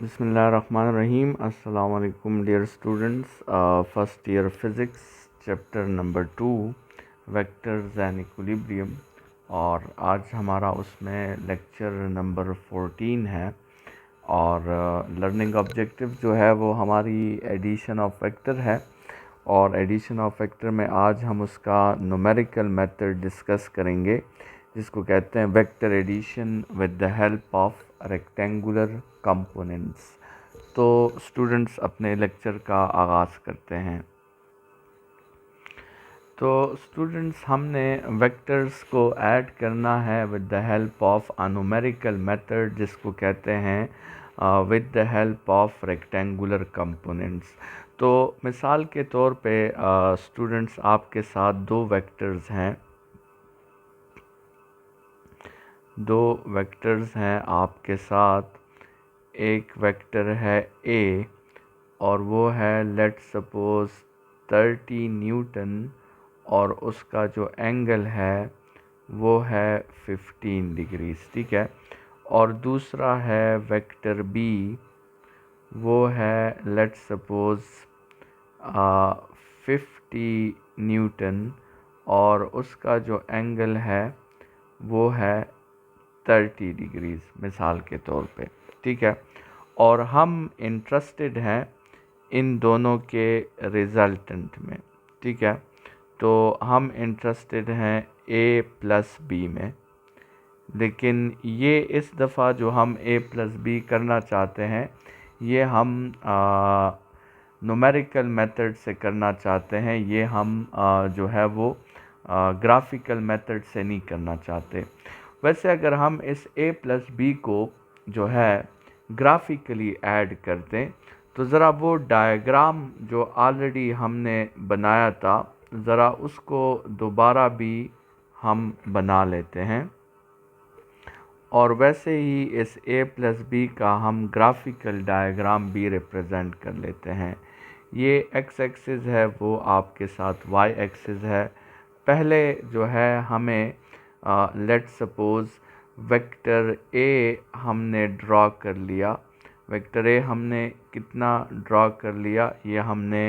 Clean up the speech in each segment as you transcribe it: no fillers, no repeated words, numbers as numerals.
बिस्मिल्लाहिर्रहमानिर्रहीम। अस्सलाम वालेकुम dear students. First year physics chapter number 2 vectors and equilibrium, और आज हमारा उसमें लेक्चर नंबर 14 है। और लर्निंग ऑब्जेक्टिव जो है वो हमारी एडिशन ऑफ वेक्टर है, और एडिशन ऑफ वेक्टर में आज हम उसका न्यूमेरिकल मेथड डिस्कस करेंगे, जिसको कहते हैं vector addition with the help of rectangular components. तो स्टूडेंट्स अपने लेक्चर का आगाज़ करते हैं। तो स्टूडेंट्स हमने वेक्टर्स को ऐड करना है with the help of a numerical method, जिसको कहते हैं with the help of rectangular components. तो मिसाल के तौर पे स्टूडेंट्स आपके साथ दो वेक्टर्स हैं आपके साथ। एक वेक्टर है ए, और वो है लेट सपोज 30 न्यूटन, और उसका जो एंगल है वो है 15 डिग्रीज, ठीक है। और दूसरा है वेक्टर बी, वो है लेट सपोज 50 न्यूटन, और उसका जो एंगल है वो है 30 डिग्रीज, मिसाल के तौर पे, ठीक है। और हम इंटरेस्टेड हैं इन दोनों के रिजल्टेंट में, ठीक है। तो हम इंटरेस्टेड हैं ए प्लस बी में, लेकिन ये इस दफ़ा जो हम ए प्लस बी करना चाहते हैं, ये हम न्यूमेरिकल मेथड से करना चाहते हैं। ये हम जो है वो ग्राफिकल मेथड से नहीं करना चाहते। वैसे अगर हम इस ए प्लस बी को जो है ग्राफिकली ऐड कर दें, तो ज़रा वो डायग्राम जो ऑलरेडी हमने बनाया था, ज़रा उसको दोबारा भी हम बना लेते हैं, और वैसे ही इस a प्लस बी का हम ग्राफिकल डायग्राम भी रिप्रेजेंट कर लेते हैं। ये x एक्सिस है, वो आपके साथ y एक्सिस है। पहले जो है हमें लेट सपोज वेक्टर a हमने ड्रॉ कर लिया। वेक्टर a हमने कितना ड्रॉ कर लिया? ये हमने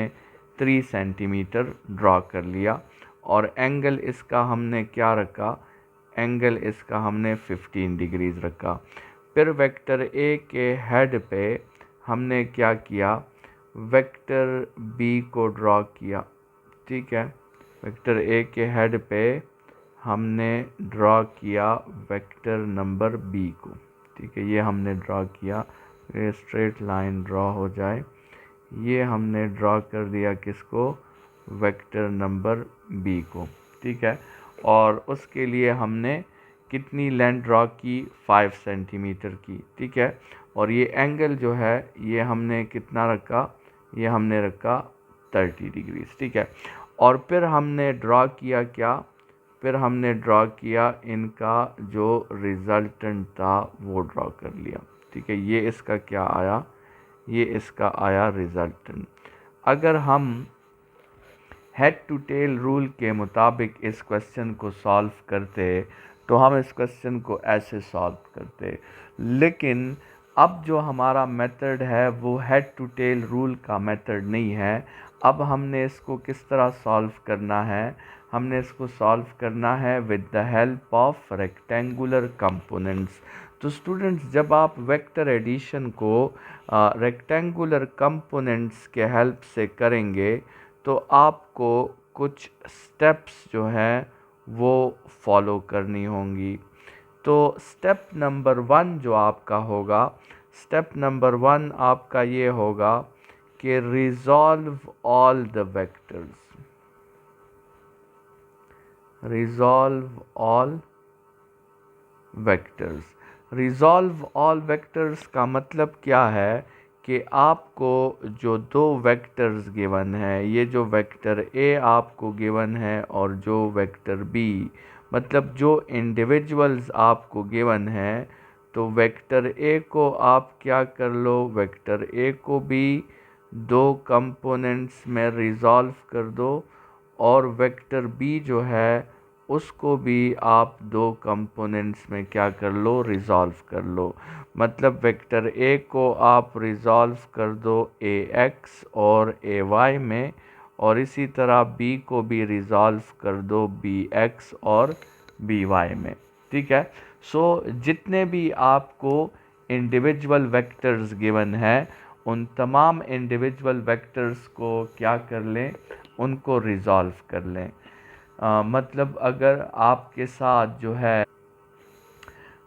3 सेंटीमीटर ड्रॉ कर लिया, और एंगल इसका हमने क्या रखा? एंगल इसका हमने 15 डिग्रीज रखा। फिर वेक्टर ए के हेड पे हमने क्या किया? वेक्टर बी को ड्रॉ किया, ठीक है। वेक्टर ए के हेड पे हमने ड्रॉ किया वेक्टर नंबर बी को, ठीक है। ये हमने ड्रॉ किया, ये स्ट्रेट लाइन ड्रॉ हो जाए। ये हमने ड्रॉ कर दिया किसको? वेक्टर नंबर बी को, ठीक है। और उसके लिए हमने कितनी लेंथ ड्रॉ की? 5 सेंटीमीटर की, ठीक है। और ये एंगल जो है ये हमने कितना रखा? ये हमने रखा 30 डिग्रीज, ठीक है। और फिर हमने ड्रॉ किया क्या? फिर हमने ड्रॉ किया इनका जो रिजल्टेंट था वो ड्रॉ कर लिया, ठीक है। ये इसका क्या आया? ये इसका आया रिजल्टेंट। अगर हम हेड टू टेल रूल के मुताबिक इस क्वेश्चन को सॉल्व करते, तो हम इस क्वेश्चन को ऐसे सॉल्व करते। लेकिन अब जो हमारा मेथड है वो हेड टू टेल रूल का मेथड नहीं है। अब हमने इसको किस तरह सॉल्व करना है? हमने इसको सॉल्व करना है with the help of rectangular components. तो स्टूडेंट्स, जब आप वेक्टर एडिशन को रेक्टेंगुलर कंपोनेंट्स के हेल्प से करेंगे, तो आपको कुछ स्टेप्स जो हैं वो फॉलो करनी होंगी। तो स्टेप नंबर 1 जो आपका होगा, स्टेप नंबर 1 आपका ये होगा कि resolve all the vectors. Resolve all vectors. Resolve all vectors का मतलब क्या है कि आपको जो दो वेक्टर्स गिवन है, ये जो वेक्टर ए आपको गिवन है और जो वेक्टर बी, मतलब जो इंडिविजुअल्स आपको गिवन है, तो वेक्टर ए को आप क्या कर लो? वेक्टर ए को भी दो कंपोनेंट्स में रिजॉल्व कर दो, और वेक्टर बी जो है उसको भी आप दो कंपोनेंट्स में क्या कर लो, रिज़ॉल्व कर लो। मतलब वेक्टर ए को आप रिज़ॉल्व कर दो ए एक्स और ए वाई में, और इसी तरह बी को भी रिज़ॉल्व कर दो बी एक्स और बी वाई में। ठीक है। सो जितने भी आपको इंडिविजुअल वेक्टर्स गिवन है, उन तमाम इंडिविजुअल वेक्टर्स को क्या कर लें, उनको रिज़ॉल्व कर लें। मतलब अगर आपके साथ जो है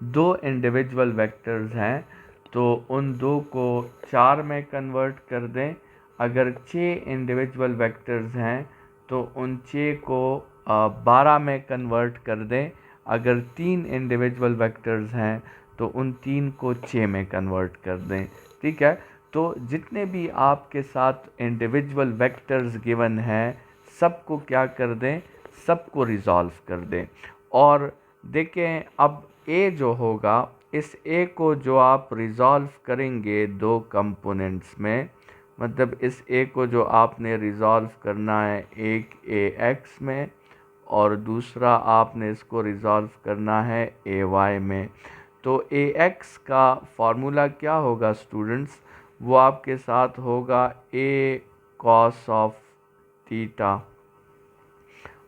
दो इंडिविजुअल वेक्टर्स हैं तो उन दो को 4 में कन्वर्ट कर दें। अगर 6 इंडिविजुअल वेक्टर्स हैं तो उन 6 को 12 में कन्वर्ट कर दें। अगर 3 इंडिविजुअल वेक्टर्स हैं तो उन 3 को 6 में कन्वर्ट कर दें। ठीक है। तो जितने भी आपके साथ इंडिविजुअल वेक्टर्स गिवन हैं, सबको क्या कर दें, सबको रिज़ॉल्व कर दें। और देखें अब ए जो होगा, इस ए को जो आप रिज़ॉल्व करेंगे दो कंपोनेंट्स में, मतलब इस ए को जो आपने रिज़ॉल्व करना है, एक ए एक्स में और दूसरा आपने इसको रिज़ॉल्व करना है ए वाई में। तो ए एक्स का फार्मूला क्या होगा स्टूडेंट्स, वो आपके साथ होगा ए कॉस ऑफ थीटा,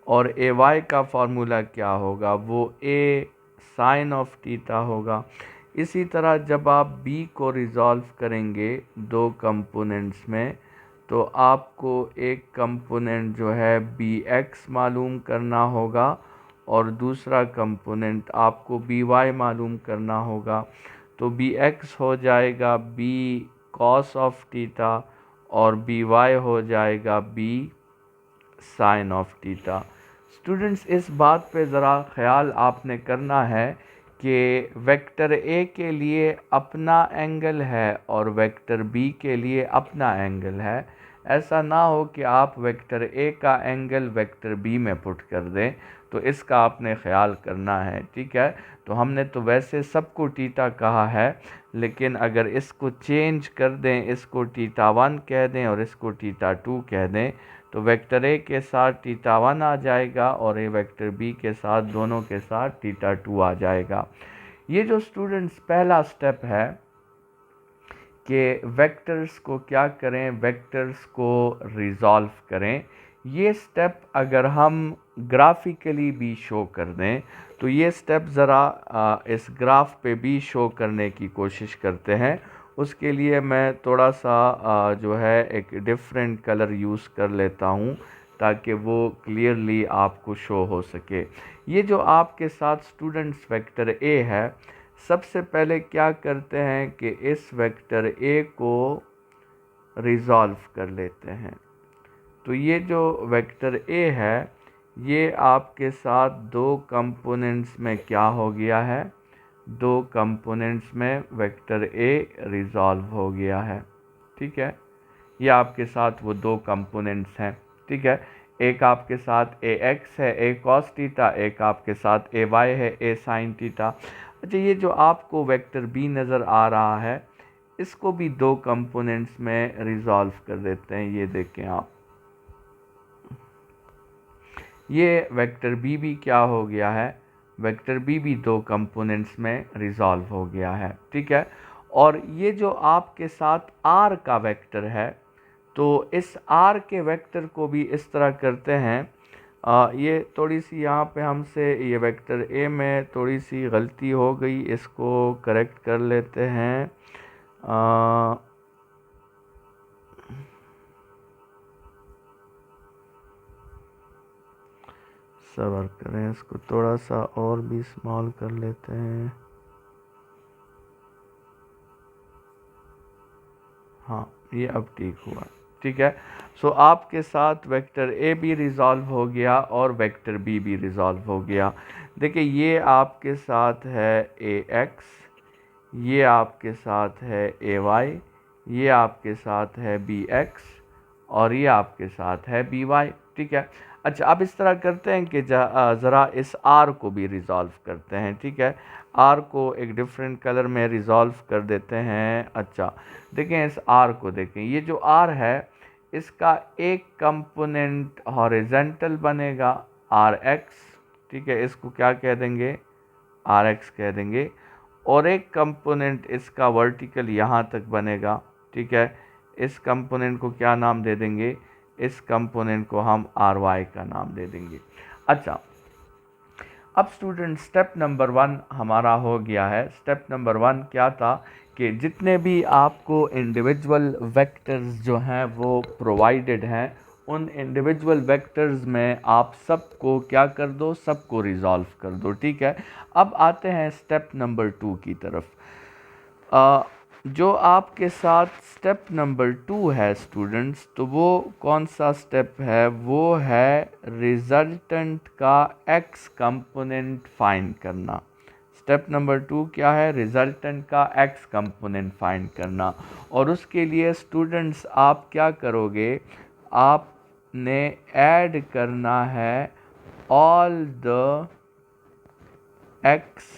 और ए वाई का फार्मूला क्या होगा, वो ए साइन ऑफ थीटा होगा। इसी तरह जब आप बी को रिज़ॉल्व करेंगे दो कंपोनेंट्स में, तो आपको एक कंपोनेंट जो है बी एक्स मालूम करना होगा और दूसरा कंपोनेंट आपको बी वाई मालूम करना होगा। तो बी एक्स हो जाएगा बी कॉस ऑफ थीटा और बी वाई हो जाएगा B sine of theta. Students, इस बात पे ज़रा ख्याल आपने करना है कि वेक्टर ए के लिए अपना एंगल है और वेक्टर बी के लिए अपना एंगल है। ऐसा ना हो कि आप वेक्टर ए का एंगल वेक्टर बी में पुट कर दें, तो इसका आपने ख्याल करना है। ठीक है। तो हमने तो वैसे सबको टीटा कहा है, लेकिन अगर इसको चेंज कर दें, इसको टीटा 1 कह दें और इसको टीटा 2 कह दें, तो वेक्टर ए के साथ थीटा 1 आ जाएगा और ये वेक्टर बी के साथ, दोनों के साथ थीटा 2 आ जाएगा। ये जो स्टूडेंट्स पहला स्टेप है कि वेक्टर्स को क्या करें, वेक्टर्स को रिज़ॉल्व करें, ये स्टेप अगर हम ग्राफिकली भी शो कर दें, तो ये स्टेप ज़रा इस ग्राफ पे भी शो करने की कोशिश करते हैं। उसके लिए मैं थोड़ा सा जो है एक डिफरेंट कलर यूज़ कर लेता हूँ ताकि वो क्लियरली आपको शो हो सके। ये जो आपके साथ स्टूडेंट्स वेक्टर ए है, सबसे पहले क्या करते हैं कि इस वेक्टर ए को रिज़ॉल्व कर लेते हैं। तो ये जो वेक्टर ए है, ये आपके साथ दो कंपोनेंट्स में क्या हो गया है, दो कंपोनेंट्स में वेक्टर ए रिज़ॉल्व हो गया है। ठीक है। ये आपके साथ वो दो कंपोनेंट्स हैं। ठीक है। एक आपके साथ ए एक्स है, ए कॉस थीटा, एक आपके साथ ए वाई है, ए साइन थीटा। अच्छा, ये जो आपको वेक्टर बी नज़र आ रहा है, इसको भी दो कंपोनेंट्स में रिज़ॉल्व कर देते हैं। ये देखें आप, ये वेक्टर बी भी क्या हो गया है, वेक्टर बी भी दो कंपोनेंट्स में रिज़ॉल्व हो गया है। ठीक है। और ये जो आपके साथ आर का वेक्टर है, तो इस आर के वेक्टर को भी इस तरह करते हैं। ये थोड़ी सी यहाँ पे हमसे ये वेक्टर ए में थोड़ी सी गलती हो गई, इसको करेक्ट कर लेते हैं। सब्र करें, इसको थोड़ा सा और भी स्मॉल कर लेते हैं। हाँ, ये अब ठीक हुआ। ठीक है। सो आपके साथ वेक्टर ए भी रिज़ॉल्व हो गया और वेक्टर बी भी रिज़ॉल्व हो गया। देखिए, ये आपके साथ है ए एक्स, ये आपके साथ है ए वाई, ये आपके साथ है बी एक्स और ये आपके साथ है बी वाई। ठीक है। अच्छा, अब इस तरह करते हैं कि ज़रा इस आर को भी रिज़ॉल्व करते हैं। ठीक है। आर को एक डिफरेंट कलर में रिज़ॉल्व कर देते हैं। अच्छा, देखें इस आर को, देखें ये जो आर है, इसका एक कंपोनेंट हॉरिजेंटल बनेगा आर एक्स, ठीक है, इसको क्या कह देंगे, आर एक्स कह देंगे। और एक कंपोनेंट इसका वर्टिकल यहाँ तक बनेगा, ठीक है, इस कंपोनेंट को क्या नाम दे देंगे, इस कंपोनेंट को हम आर वाई का नाम दे देंगे। अच्छा, अब स्टूडेंट स्टेप नंबर 1 हमारा हो गया है। स्टेप नंबर 1 क्या था कि जितने भी आपको इंडिविजुअल वेक्टर्स जो हैं वो प्रोवाइडेड हैं, उन इंडिविजुअल वेक्टर्स में आप सबको क्या कर दो, सबको रिजॉल्व कर दो, ठीक है। अब आते हैं स्टेप नंबर 2 की तरफ। जो आपके साथ स्टेप नंबर 2 है स्टूडेंट्स, तो वो कौन सा स्टेप है, वो है रिजल्टेंट का एक्स कंपोनेंट फाइंड करना। स्टेप नंबर 2 क्या है, रिजल्टेंट का एक्स कंपोनेंट फाइंड करना। और उसके लिए स्टूडेंट्स आप क्या करोगे, आपने ऐड करना है all the x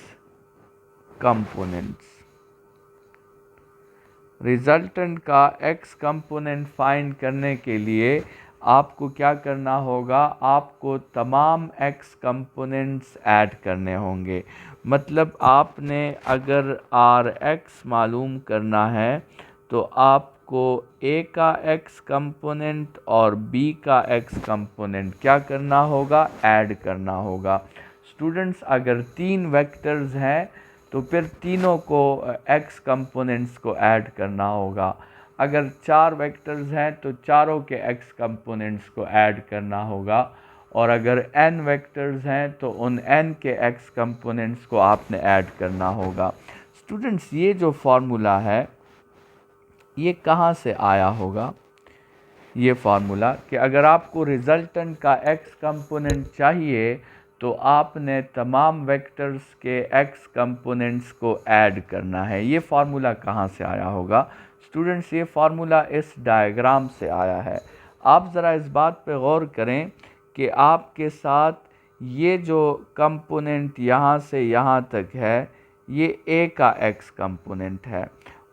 components. Resultant का एक्स कंपोनेंट फाइंड करने के लिए आपको क्या करना होगा, आपको तमाम एक्स कंपोनेंट्स ऐड करने होंगे। मतलब आपने अगर आर एक्स मालूम करना है तो आपको ए का एक्स कंपोनेंट और बी का एक्स कंपोनेंट क्या करना होगा, ऐड करना होगा। स्टूडेंट्स अगर 3 वेक्टर्स हैं तो फिर तीनों को एक्स कंपोनेंट्स को ऐड करना होगा। अगर 4 वेक्टर्स हैं तो चारों के एक्स कंपोनेंट्स को ऐड करना होगा। और अगर n वेक्टर्स हैं तो उन n के एक्स कंपोनेंट्स को आपने ऐड करना होगा। स्टूडेंट्स ये जो फार्मूला है ये कहाँ से आया होगा, ये फार्मूला कि अगर आपको रिजल्टेंट का एक्स कंपोनेंट चाहिए तो आपने तमाम वेक्टर्स के एक्स कंपोनेंट्स को ऐड करना है। ये फार्मूला कहाँ से आया होगा स्टूडेंट्स, ये फार्मूला इस डायग्राम से आया है। आप ज़रा इस बात पे गौर करें कि आपके साथ ये जो कंपोनेंट यहाँ से यहाँ तक है ये ए का एक्स कंपोनेंट है,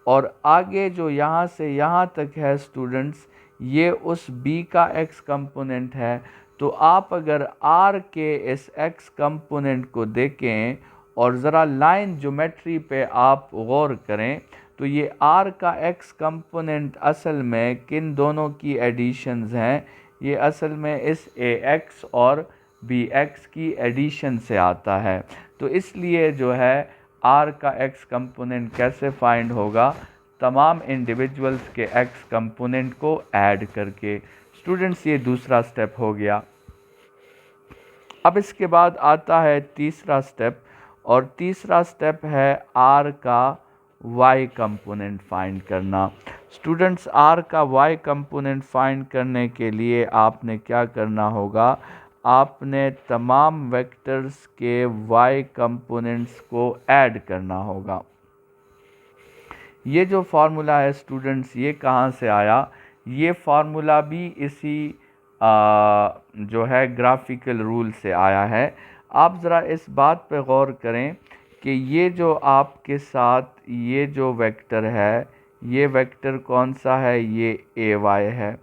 और आगे जो यहाँ से यहाँ तक है स्टूडेंट्स ये उस b का x कंपोनेंट है। तो आप अगर r के इस x कंपोनेंट को देखें और ज़रा लाइन ज्योमेट्री पे आप गौर करें तो ये r का x कंपोनेंट असल में किन दोनों की एडिशंस हैं, ये असल में इस ax और bx की एडिशन से आता है। तो इसलिए जो है r का x कंपोनेंट कैसे फाइंड होगा, तमाम इंडिविजुअल्स के एक्स कंपोनेंट को ऐड करके। स्टूडेंट्स ये दूसरा स्टेप हो गया। अब इसके बाद आता है तीसरा स्टेप, और तीसरा स्टेप है आर का वाई कंपोनेंट फाइंड करना। स्टूडेंट्स आर का वाई कंपोनेंट फाइंड करने के लिए आपने क्या करना होगा, आपने तमाम वेक्टर्स के वाई कंपोनेंट्स को ऐड करना होगा। ये जो फार्मूला है स्टूडेंट्स ये कहाँ से आया, ये फार्मूला भी इसी जो है ग्राफिकल रूल से आया है। आप ज़रा इस बात पे गौर करें कि ये जो आपके साथ ये जो वेक्टर है, ये वेक्टर कौन सा है, ये ए वाई है,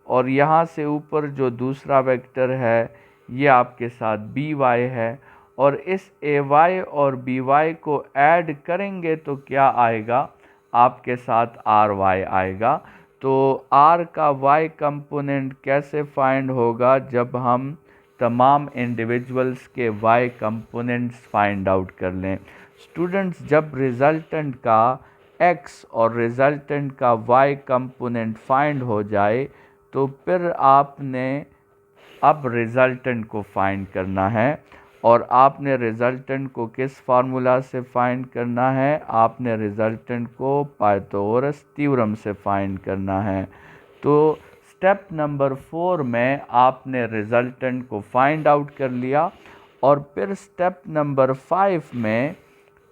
और यहाँ से ऊपर जो दूसरा वेक्टर है ये आपके साथ बी वाई है। और इस ए वाई और बी वाई को ऐड करेंगे तो क्या आएगा, आपके साथ आर वाई आएगा। तो आर का वाई कंपोनेंट कैसे फाइंड होगा, जब हम तमाम इंडिविजुअल्स के वाई कंपोनेंट्स फाइंड आउट कर लें। स्टूडेंट्स जब रिजल्टेंट का एक्स और रिजल्टेंट का वाई कंपोनेंट फाइंड हो जाए तो फिर आपने अब रिजल्टेंट को फाइंड करना है। और आपने रिजल्टेंट को किस फार्मूला से फाइंड करना है, आपने रिजल्टेंट को पाइथागोरस थ्योरम से फाइंड करना है। तो स्टेप नंबर 4 में आपने रिजल्टेंट को फाइंड आउट कर लिया, और फिर स्टेप नंबर 5 में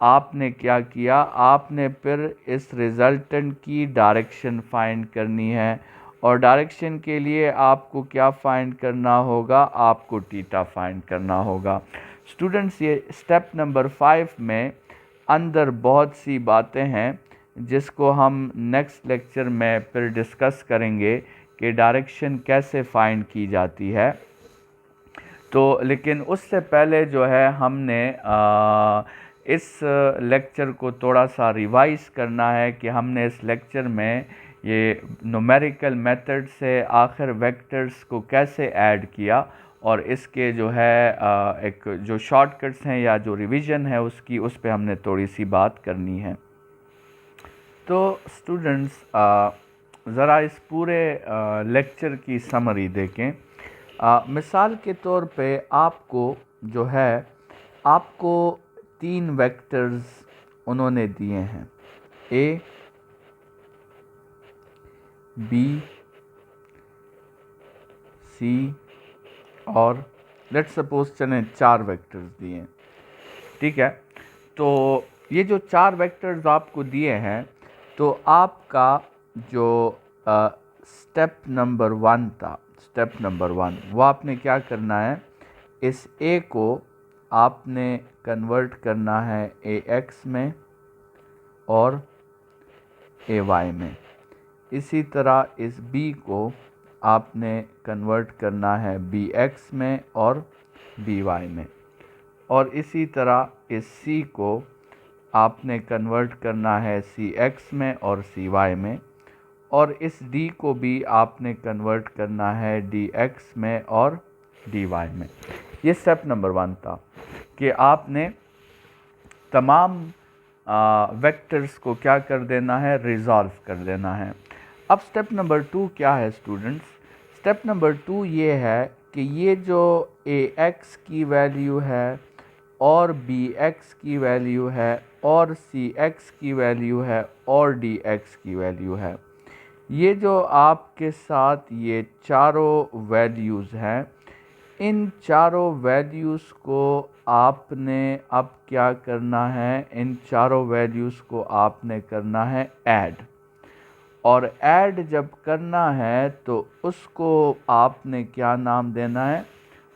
आपने क्या किया, आपने फिर इस रिजल्टेंट की डायरेक्शन फाइंड करनी है। और डायरेक्शन के लिए आपको क्या फाइंड करना होगा, आपको थीटा फाइंड करना होगा। स्टूडेंट्स ये स्टेप नंबर 5 में अंदर बहुत सी बातें हैं जिसको हम नेक्स्ट लेक्चर में फिर डिस्कस करेंगे कि डायरेक्शन कैसे फाइंड की जाती है। तो लेकिन उससे पहले जो है हमने इस लेक्चर को थोड़ा सा रिवाइज करना है कि हमने इस लेक्चर में ये न्यूमेरिकल मेथड से आखिर वेक्टर्स को कैसे ऐड किया, और इसके जो है एक जो शॉर्टकट्स हैं या जो रिवीजन है उसकी, उस पे हमने थोड़ी सी बात करनी है। तो स्टूडेंट्स ज़रा इस पूरे लेक्चर की समरी देखें। मिसाल के तौर पे आपको जो है, आपको 3 वेक्टर्स उन्होंने दिए हैं, ए, बी, सी, और लेट्स सपोज चलें 4 वेक्टर्स दिए हैं, ठीक है। तो ये जो 4 वेक्टर्स आपको दिए हैं, तो आपका जो स्टेप नंबर 1 था, स्टेप नंबर 1, वो आपने क्या करना है, इस ए को आपने कन्वर्ट करना है ए एक्स में और ए वाई में। इसी तरह इस बी को आपने कन्वर्ट करना है बी एक्स में और बी वाई में, और इसी तरह इस सी को आपने कन्वर्ट करना है सी एक्स में और सी वाई में, और इस डी को भी आपने कन्वर्ट करना है डी एक्स में और डी वाई में। ये स्टेप नंबर 1 था कि आपने तमाम वेक्टर्स को क्या कर देना है, रिजॉल्व कर देना है। अब स्टेप नंबर 2 क्या है स्टूडेंट्स? स्टेप नंबर 2 ये है कि ये जो ए एक्स की वैल्यू है और बी एक्स की वैल्यू है और सी एक्स की वैल्यू है और डी एक्स की वैल्यू है, ये जो आपके साथ ये चारों वैल्यूज़ हैं, इन चारों वैल्यूज़ को आपने अब क्या करना है, इन चारों वैल्यूज़ को आपने करना है ऐड। और ऐड जब करना है तो उसको आपने क्या नाम देना है,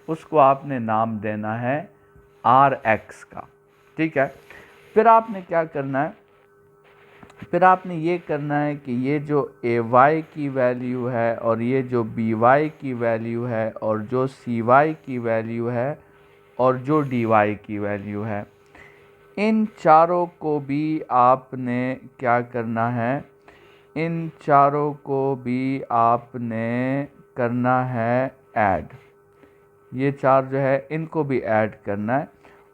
उसको आपने नाम देना है आर एक्स का, ठीक है। फिर आपने क्या करना है, फिर आपने ये करना है कि ये जो ए वाई की वैल्यू है और ये जो बी वाई की वैल्यू है और जो सी वाई की वैल्यू है और जो डी वाई की वैल्यू है, इन चारों को भी आपने क्या करना है, इन चारों को भी आपने करना है ऐड। ये चार जो है इनको भी ऐड करना है,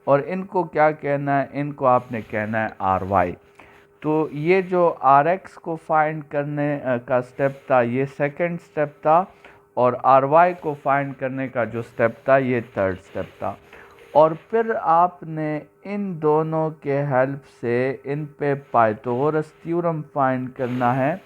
और इनको क्या कहना है, इनको आपने कहना है आर वाई। तो ये जो आर एक्स को फाइंड करने का स्टेप था, ये सेकंड स्टेप था, और आर वाई को फाइंड करने का जो स्टेप था, ये थर्ड स्टेप था। और फिर आपने इन दोनों के हेल्प से इन पे पाइथागोरस थ्योरम फाइंड करना है,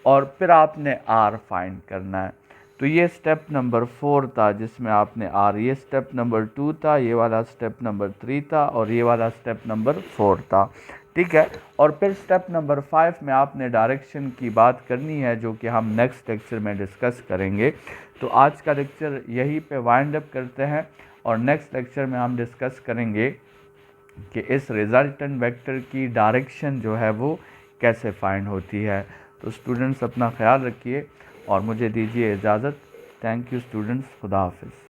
और फिर आपने आर फाइंड करना है। तो ये स्टेप नंबर 4 था जिसमें आपने आर, ये स्टेप नंबर 2 था, ये वाला स्टेप नंबर 3 था, और ये वाला स्टेप नंबर 4 था, ठीक है। और फिर स्टेप नंबर 5 में आपने डायरेक्शन की बात करनी है, जो कि हम नेक्स्ट लेक्चर में डिस्कस करेंगे। तो आज का लेक्चर यहीं पे वाइंड अप करते हैं, और नेक्स्ट लेक्चर में हम डिस्कस करेंगे कि इस रिजल्टेंट वेक्टर की डायरेक्शन जो है वो कैसे फाइंड होती है। तो स्टूडेंट्स अपना ख्याल रखिए और मुझे दीजिए इजाज़त। थैंक यू स्टूडेंट्स, खुदा हाफिज़।